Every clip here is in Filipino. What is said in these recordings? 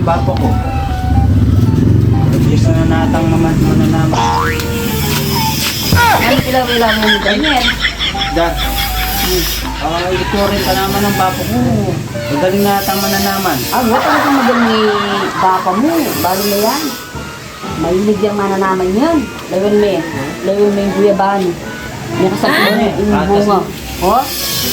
yung bapa ko. Yes na natang naman mananaman. Ano kailangan mo ganyan? Dar. Ito rin pa naman ang bapa ko. Magaling natang mananaman. Wala talagang magaling ni bapa mo. Balo na yan. Mahilig yung mananaman yan. Lawin mo eh. Lawin mo yung guyaban. May kasabi mo yung bunga.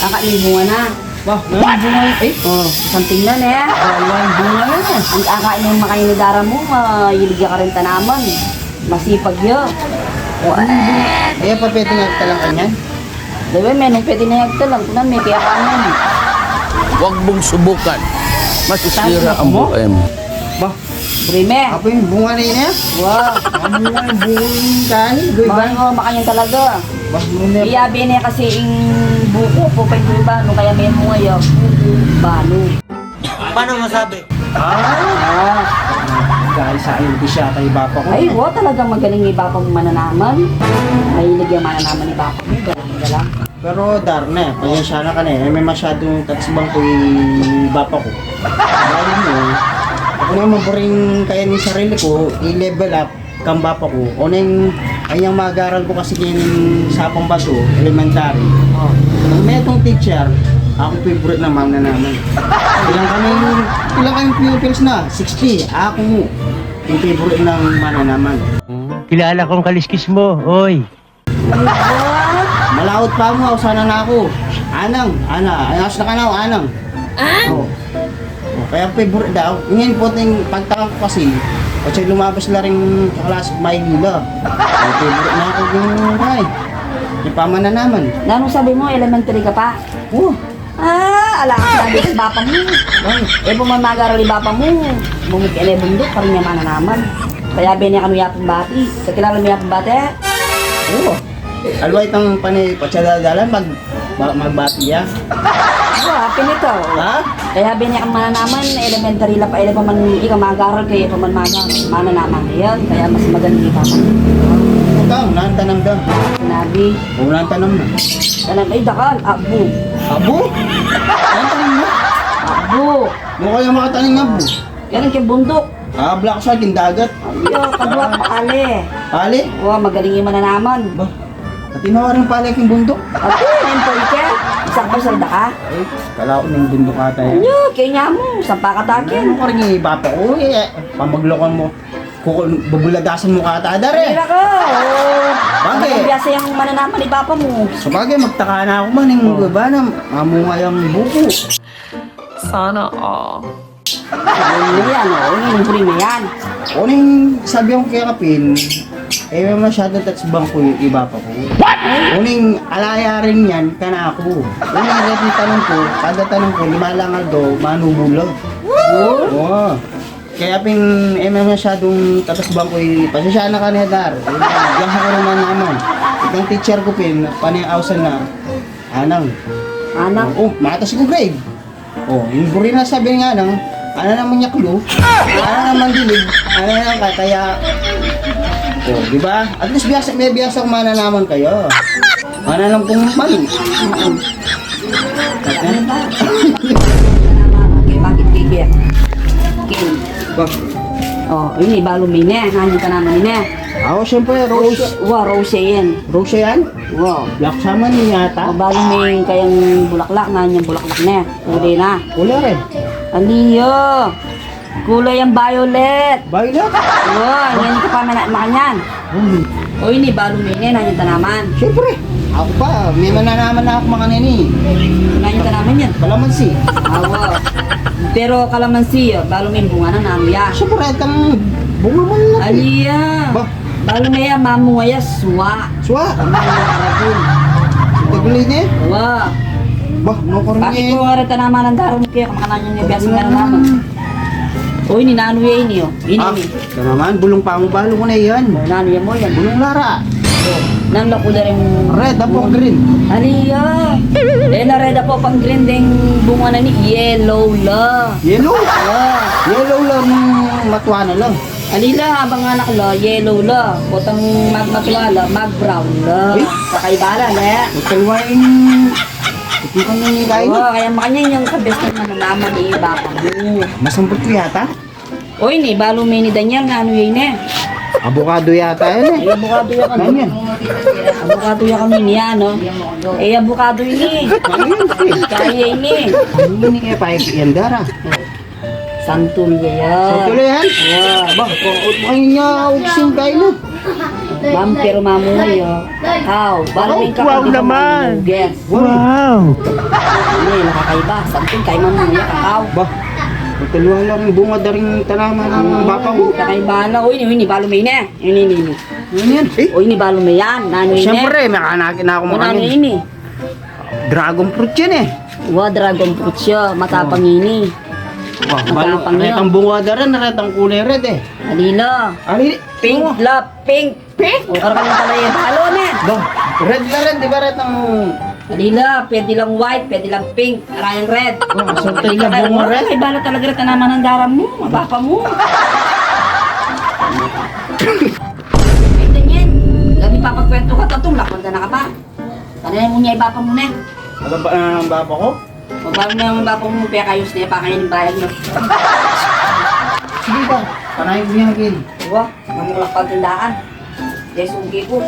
Kakain bunga na. Wah, may bunga eh. Isang tingnan eh. Dalawang bunga yan eh. Ang kakain ng makain ni Dara mo, mahilig ka rin tanaman. Masipag yun. Kaya pa pwede nga talang kanyan. Diba, may nung pwede na yagta lang. Kunan, may kaya kanan. Huwag mong subukan. Masisira ang buhay mo. Bah, Brime. apa yung bunga na yun eh? Wow. Ang bunga yung bunga yung dahil. Goy ba? Mahal mo makanyan talaga. Bah, muna. Iyabi na kasi yung buko po pa yung bano. Kaya may mo ngayon. Bano. Paano masabi? Dahil sa akin, di siya kay bapa ko. Ay, wow, talagang magaling ni Bapa mo mananaman. Mahilig yung mananaman ni Bapa mo. Galang. Pero Darne, pasensya na ka na eh. May masyadong tatsibang ko yung bapa ko. Dahil mo, ako na maburing kaya ni sarili ko, i-level up kang bapa ko. O na yung kanyang mag-aral ko kasi yung sapang baso, elementary. Nang may itong teacher, ako favorite naman na naman. Ilang kayong pupils na? 60. Ako mo. Yung favorite ng mananaman. Kilala kong kaliskis mo, oy. Malawot pa mo, sana na ako. Anang, ayos na ka na, anang. Oh. Kaya favorite daw. Ngayon po ting pagtaka ko kasi, kasi lumabas na rin kaklas Maynila. Favorite na ako yung kay. Yung pamana naman. Nanong sabi mo, elementary ka pa? Ala ka sabi sa Bapa mo. Pumamag-aral ni Bapa mo. Bumit ka bundok, parang niya mananaman. Kaya bini ka nuyapang bati. Sa kilala nuyapang bati? Alway itong panay patsadadalan, magbati ya. Happy nito. Ha? Kaya bini ka mananaman, elementary la pa, pa man ikaw mag-aral, kaya pa man mananaman. Ayan, kaya mas magaling ni Bapa mo. Utang, nantanam daw. Sinabi, Ulan tanam na. tanam, ay dakal, abo. Abo? Nantanam na? Abo. Mukha yung makataning nga bu. Yan ang bundok. Black shark yung dagat. Ayo, kadwa pa kali. Pali? Magaling yung mananaman. Ba? At tinawa rin pala yung bundok. Ate, employee ka? Isang salda ka? Eh, kala ko ng bundok ata yan. Ano, kaya mo, saan pa Ano katakin? ko rin yung bata ko eh. Pamaglokan mo. Bubuladasan mo ka ata, dare. Kaya ka, Bakit? Nagbiasa yung mananaman ni Papa mo. Sa bagay, magtaka na ako man. Yung iba na, mamunga yung buko. Sana all. Ano yan, yung prima yan. O na yung sabi akong kaya kapin, eh may masyadong tatsibang ko yung iba pa ko. O na yung alaya rin yan, kana ako. O na yung tanong ko, kada tanong ko, 5 lang daw, manubulag. Oo. Kaya pin, eh may masyadong tatsibang ko yung, pasensya na ka na dar. Diyan ako naman naman. Itang teacher ko pin, panay-awsan na, anang. Anak, Matas ko grade. Yung buri na sabi nga nang, ano naman niya clue? Ano naman dilig? Ano naman kaya? Di ba? At least may biyasa kung mananaman kayo. Manalang kung mali. ano ba? Okay, bakit kaya? King. Yun eh, balo mine. Nanyo ka naman nine. Ako syempre, Rose. Rose yan. Rose yan? Black sama niya yata. Balo may kayang bulaklak, nanyo bulaklak na. Uli na. Wala rin. Aliyo! Kulay ang violet! Violet? Yan ka pa makanyan. O ini, balo mo yun, nanyo tanaman. Syempre. Ako pa, may mananaman na ako mga nini. Nanyo tanaman yan. Kalamansi. Awa. Pero kalamansi, balo mo yung bunga na nanuya. Syempre, itang bunga man lang. Aliya! Ba? Balo mo yan, mamungaya, suwa. Suwa. Tama yung karabun. Tagulay niya. Awa. Bah, no ko Bakit rin ko nga rin tanaman ang daro mo kaya kamakanan yung biasa nga naman. Uy, ninanuya ini oh. Ini. Ito naman, bulong pa mo, balo mo na yan. Nanuya mo yan. Bulong Lara. Nang lakula rin. Red, apo, green. Aliya! Na-red po pang green ding bunga na ni yellow la. Yellow? Ah. Yellow lang, matuwa na lang. Alila, habang anak la, yellow la. Potang magmatwala, mag-brown la. Kakaibala la. Magkalwain, ito ka nang kain. Oo, kaya makanya yung kabes na mananaman ni Bapa mo. Masampot ko yata. Uy, ni, balo may ni Daniel na ano yun eh. Abukado yata yun eh. Ay, abukado yan Ano kami. yan? Abukado yan kami niya, no? Eh, abukado yun eh. Kaya yun eh. Ano yun eh, paik yan dara. Santol yan. Sa tuloy yan? Ba, kung kayo niya uksing kayo no? Bumper mamuhay, oh. How? Balo may Wow naman. Yes. Wow! Ano eh, nakakaiba. Santol, kay mamuhay, how? Ba, magkaluhan lang yung bunga daring tanaman ng bapa ko. Kakaiba na. Uy, ni balo may na. Yun, yun. Ano yan? Eh, Uy, ni balo may yan. Nano yun eh. siyempre, makanakin na ako Nano makanin. yun eh. Dragon fruit yan eh. Wow, dragon fruit siya. Matapang yun eh. Wah, balo, Matapang yun. retang bunga daran, retang kulay red eh. Alila. Ali, Pink, love, pink. Pink? O, karang pala yung balo na. ba, red na red, di ba retang... Alila, pwede lang white, pwede lang pink, maraming red. so tayo na bunga red? Ay, bala talaga rin naman ang daram mo, mabapa mo. Ay, ganyan. Gabi papagkwento ka, tatong lakon ka na ka pa. Kanayan mo niya ibapa mo na. Alam ba na ng bapa ko? Mabalo na yung bapa mo, kaya kayos na yung pakain ng bayan mo. Sige ba, panahin ko yan again. Diba? Namulak pagtindaan. Dahil sugi ko.